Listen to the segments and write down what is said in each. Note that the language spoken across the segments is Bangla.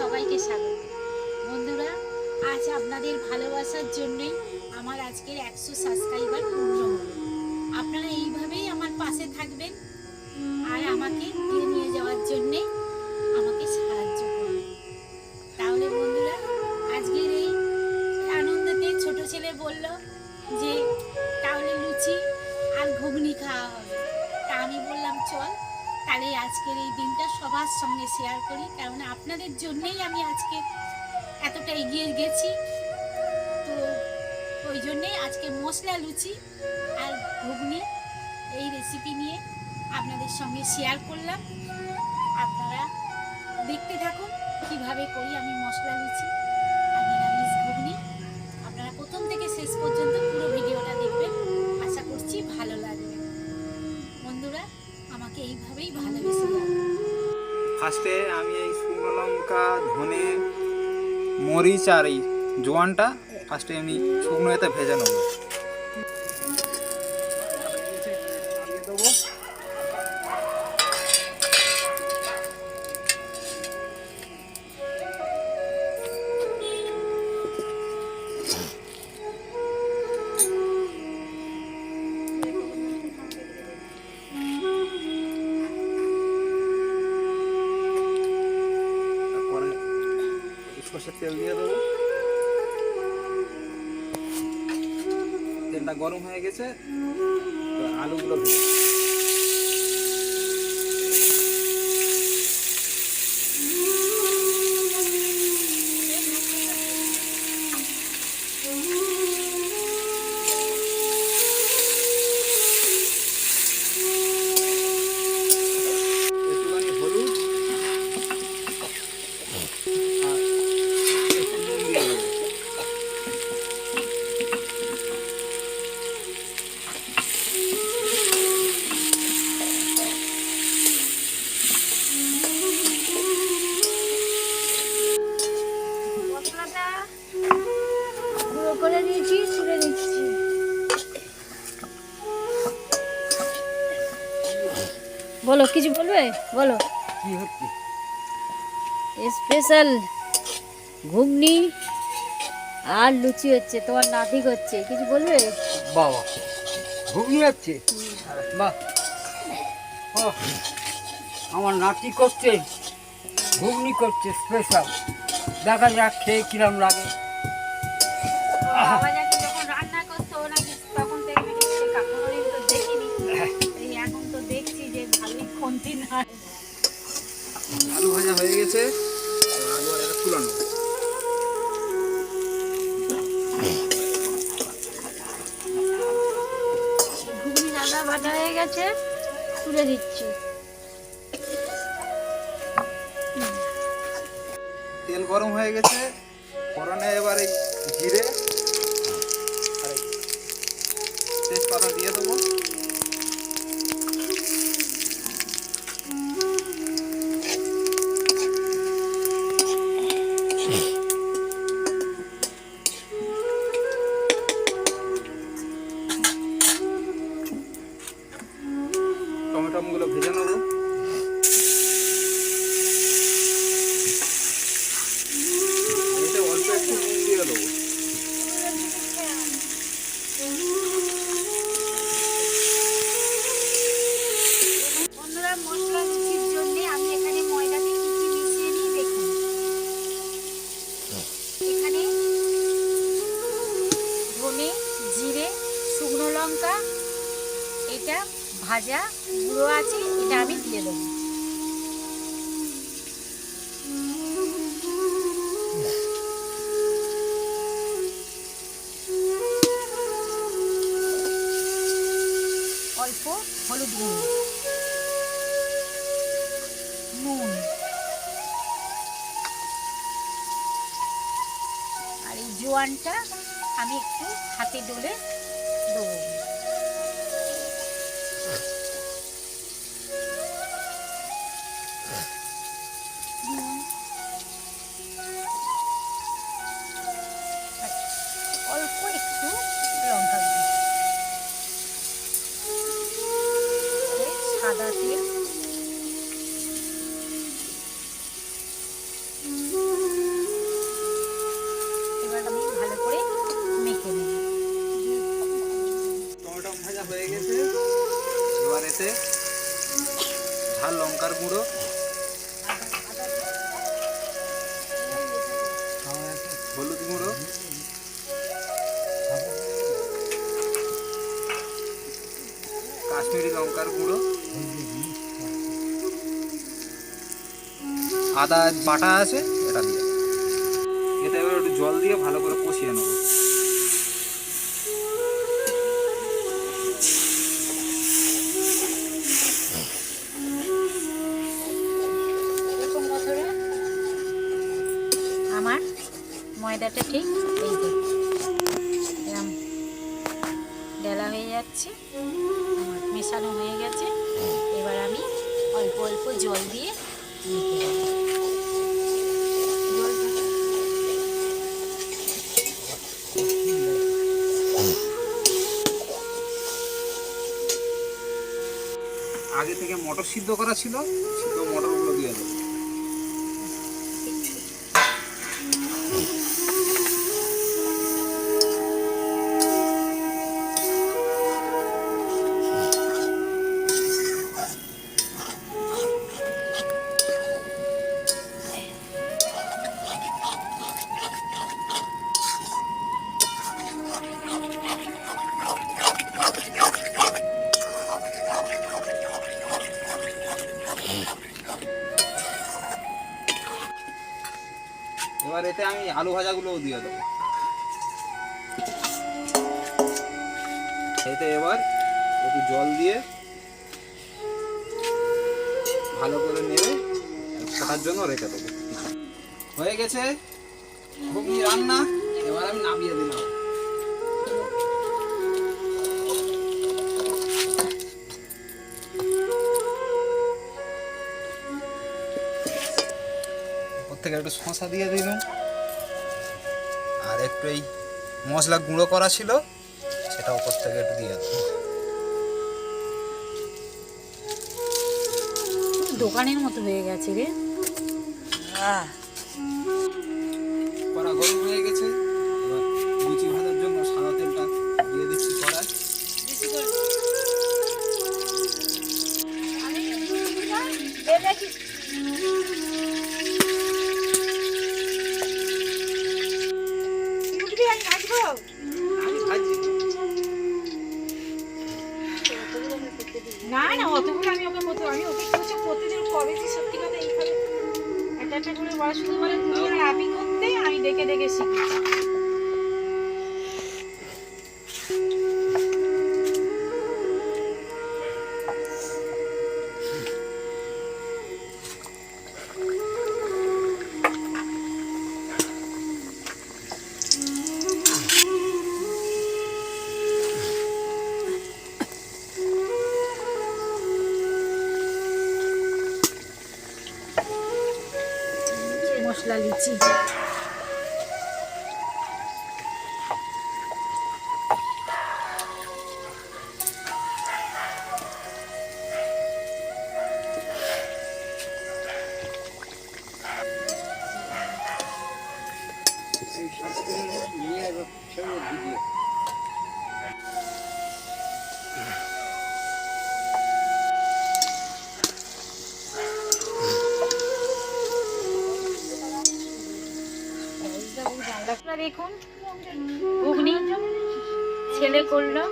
সবাইকে স্বাগত। বন্ধুরা, আজ আপনাদের ভালোবাসার জন্যই আমার আজকের 100 সাবস্ক্রাইবার পূর্ণ হলো। আপনারা এইভাবেই আমার পাশে থাকবেন আর আমাকে এগিয়ে নিয়ে যাওয়ার জন্যে আমাকে সাহায্য করবেন। তাহলে বন্ধুরা, আজকের এই আনন্দতে ছোট ছেলে বলল যে তাহলে লুচি আর ঘুগনি খাওয়া হবে। তা আমি বললাম চল তাহলে আজকের এই দিনটা সবার সঙ্গে শেয়ার করি, কারণ আপনাদের জন্যেই আমি আজকে এতটা এগিয়ে গেছি। তো ওই জন্যেই আজকে মশলা লুচি আর ঘুগনি এই রেসিপি নিয়ে আপনাদের সঙ্গে শেয়ার করলাম। আপনারা দেখতে থাকুন কিভাবে করি আমি মশলা লুচি আর নিরামিষ ঘুগনি। আপনারা প্রথম থেকে শেষ পর্যন্ত পুরো ভিডিওটা দেখবেন, আশা করছি ভালো লাগবে। বন্ধুরা, আমাকে এইভাবেই ভালোবেসে যাবে। ফার্স্টে আমি এই শুকনো লঙ্কা, ধনে, মরিচ আর এই জোয়ানটা ফার্স্টে এমনি শুকনো এতে ভেজে নেবো। সরষের তেল দিয়ে দেবো। তেলটা গরম হয়ে গেছে, আলুগুলো ভেজে করে দিয়েছি, তুলে দিচ্ছি। বলো, কিছু বলবে? বলো। কি হচ্ছে? স্পেশাল ঘুগনি আর লুচি হচ্ছে, তোমার নাতি হচ্ছে, কিছু বলবে? বাবা, ঘুগনি হচ্ছে? বাহ, ও আমার নাতি করছে, ঘুগনি করছে স্পেশাল। দেখা যাক খেয়ে কিরম লাগে। বাবা নাকি যখন রান্না করতো নাকি তখন থেকে কাকুমনি তো দেখিনি, এই এখন তো দেখছি যে ভালোই খন্তি না। আলু ভাজা হয়ে গেছে, আলু আর এটা তুলে নেবো। ঘুগনি রান্না ভাজা হয়ে গেছে, তুলে দিচ্ছি। তেল গরম হয়ে গেছে, ফোড়নে এবার এই জিরে আর এই তেজপাতা দিয়ে দেবো। টমেটোগুলো ভেজে নেবো। এতে অল্প একটু নুন দিয়ে দেবো। বন্ধুরা, মশলা লুচির জন্য আমি এখানে ময়দাতে কি কি মিশিয়ে নিই দেখুন। এখানে ধনে, জিরে, শুকনো লঙ্কা, এটা ভাজা গুঁড়ো আছে, এটা আমি দিয়ে দেবো। অল্প হলুদ গুঁড়ো, নুন, আর এই জোয়ানটা আমি একটু হাতে ডলে দেবো। অল্প একটু লঙ্কা গুঁড়ো, সাদা তেল, লঙ্কার গুঁড়ো, আদা বাটা আছে এটা দিয়ে, এতে এবার একটু জল দিয়ে ভালো করে কষিয়ে নেবো। এরকম বন্ধুরা আমার ময়দাটা ঠিক এই যে এরকম ডেলা হয়ে যাচ্ছে, আমার মেশানো হয়ে গেছে। এবার আমি অল্প অল্প জল দিয়ে নিতে হবে। আগে থেকে মটর সিদ্ধ করা ছিল, সিদ্ধ মটরগুলো দিয়ে দেবো। এবার এতে আমি আলু ভাজাগুলোও দিয়ে দেবো। এতে এবার একটু জল দিয়ে ভালো করে নেড়ে ফোটার জন্য রেখে দেবো। হয়ে গেছে ঘুগনি রান্না, এবার আমি নামিয়ে দিলাম। থেকে একটু শসা দিয়ে দিলাম, আর একটু এই মশলা গুঁড়ো করা ছিল সেটা উপর থেকে একটু দিয়ে দেবো। দোকানের মতো হয়ে গেছে রে। কড়া গরম হয়ে গেছে, এবার লুচি ভাজার জন্য সাদা তেলটা দিয়ে দিচ্ছি কড়ায়। আমি ভাজি না না অতগুলো আমি ওকে করতে, আমি ওকে কিছু করতে দিন কবে যে সত্যি কথা এইভাবে একটা একটা করে বলা শুধু বলে তুমি আর আপি করতে, আমি দেখে দেখে শিখি। মশলা লিচি দেখুন ঘুগনি ছেলে করলো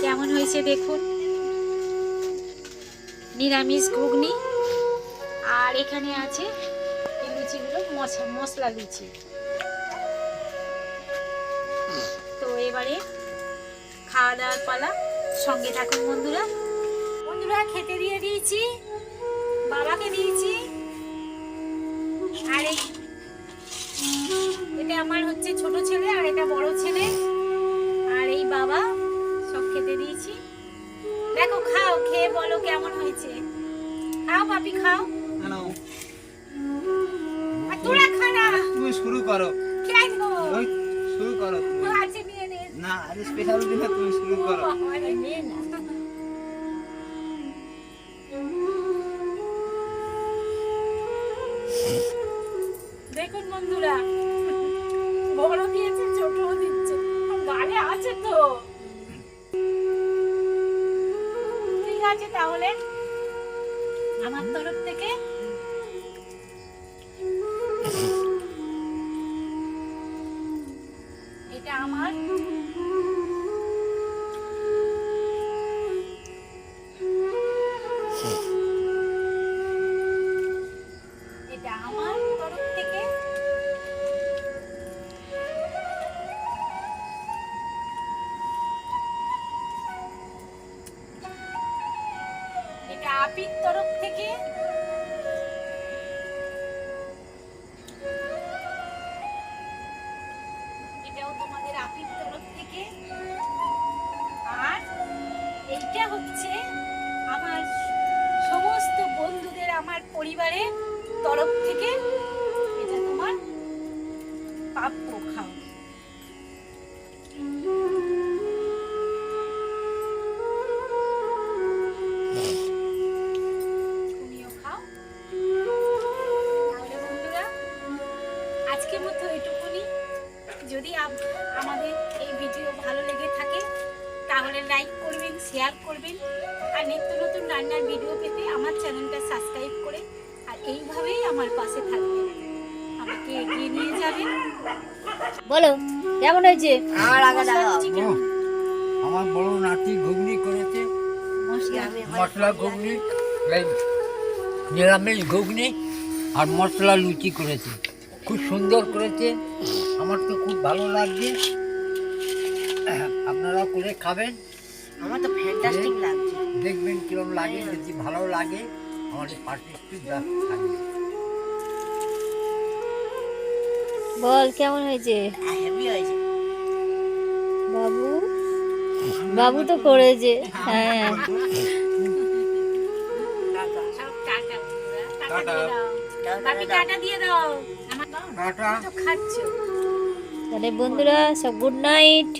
কেমন হয়েছে দেখুন, নিরামিষ ঘুগনি। আর এখানে আছে এই লুচিগুলো মশলা লুচি। তো এবারে খাওয়া দাওয়ার পালা, সঙ্গে থাকুন বন্ধুরা। বন্ধুরা খেতে দিয়ে দিয়েছি, বাবাকে দিয়েছি, আর এটা আমার হচ্ছে ছোট ছেলে আর এটা বড় ছেলে, আর এই বাবা সব খেতে দিয়েছি। দেখো খাও, খেয়ে বলো কেমন হয়েছে। খাও পাপি খাও। আর তোরা খা না, তুমি শুরু করো। খেয়ে দেবো। ওই শুরু করো তুমি। আছে নিয়ে নে। না আরে স্পেশাল দিনে তুমি শুরু করো। আরে নে না। দেখুন বন্ধুরা, বড় দিয়েছে ছোটও দিচ্ছে, গালে আছে তো। ঠিক আছে তাহলে আমার তরফ থেকে এটা আমার তরফ থেকে এটা তোমার প্রাপ্য, খাও। তুমিও খাও। তাহলে বন্ধুরা আজকের মতো এটুকুনি। যদি আমাদের এই ভিডিও ভালো লেগে থাকে তাহলে লাইক করবেন, শেয়ার করবেন, আর নিত্য নতুন রান্নার ভিডিও পেতে আমার চ্যানেলটা সাবস্ক্রাইব করে আর এইভাবেই আমার পাশে থাকবেন, আমাকে এগিয়ে নিয়ে যাবেন। বলো কেমন হয়েছে? মশলা লুচি কেমন? আমার বড় নাতি ঘুগনি করেছে, মশলা ঘুগনি, এই নিরামিষ ঘুগনি আর মশলা লুচি করেছে। খুব সুন্দর করেছে, আমার তো খুব ভালো লাগছে। আপনারা করে খাবেন, আমার তো ফ্যান্টাস্টিক লাগছে। দেখবেন কিরকম লাগে। যদি ভালো লাগে আমাদের পাশে একটু থাকবে। বল কেমন হয়েছে? হেভি হয়েছে। বাবু বাবু তো করেছে। হ্যাঁ সব টাটা বন্ধুরা, টাটা টাটা। দিয়ে দাও। বাপি টাটা দিয়ে দাও। আমার টাটা। তো খাচ্ছো। তাহলে বন্ধুরা সব গুড নাইট।